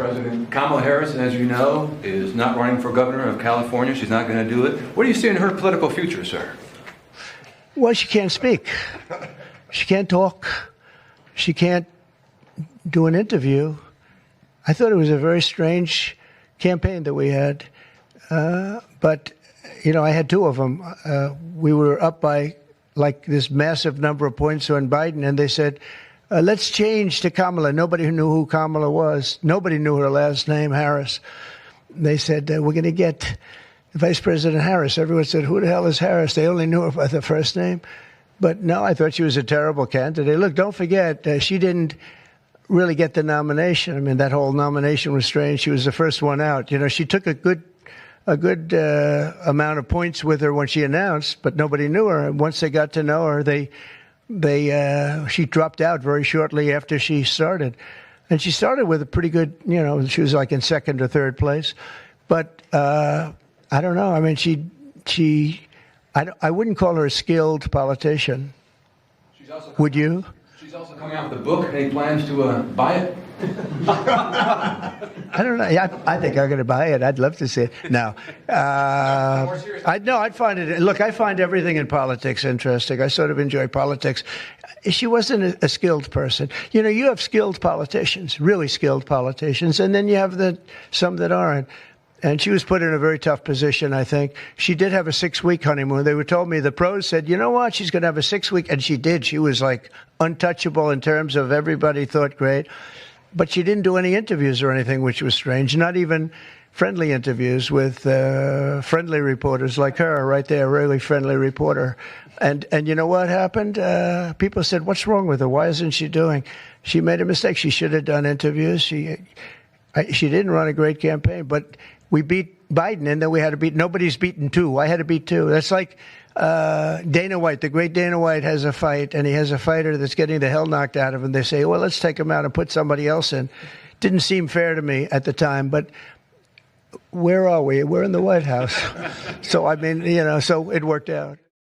President. Kamala Harris, as you know, is not running for governor of California. She's not going to do it. What do you see in her political future, sir? Well, she can't speak. She can't talk. She can't do an interview. I thought it was a very strange campaign that we had. But, you know, I had two of them. We were up by like this massive number of points on Biden, and they said, let's change to Kamala. Nobody knew who Kamala was. Nobody knew her last name, Harris. They said, we're going to get Vice President Harris. Everyone said, who the hell is Harris? They only knew her by the first name. But no, I thought she was a terrible candidate. Look, don't forget, she didn't really get the nomination. I mean, that whole nomination was strange. She was the first one out. You know, she took a good amount of points with her when she announced, but nobody knew her. And once they got to know her, she dropped out very shortly after she started. And she started with a pretty good, you know, she was like in second or third place. But I don't know. I mean, I wouldn't call her a skilled politician. Would you? She's also coming out with a book. Any plans to buy it? I don't know. I think I'm going to buy it. I'd love to see it. No. I'd find it. Look, I find everything in politics interesting. I sort of enjoy politics. She wasn't a skilled person. You know, you have skilled politicians, really skilled politicians, and then you have some that aren't. And she was put in a very tough position, I think. She did have a 6-week honeymoon. They told me, the pros said, you know what, she's going to have a 6-week. And she did. She was like untouchable in terms of everybody thought great. But she didn't do any interviews or anything, which was strange. Not even friendly interviews with friendly reporters like her right there, really friendly reporter. And you know what happened? People said, what's wrong with her? Why isn't she doing? She made a mistake. She should have done interviews. She didn't run a great campaign, but we beat Biden, and then we had to beat, nobody's beaten two. I had to beat two. That's like Dana White, the great Dana White has a fight, and he has a fighter that's getting the hell knocked out of him. They say, well, let's take him out and put somebody else in. Didn't seem fair to me at the time, but where are we? We're in the White House. So, I mean, you know, so it worked out.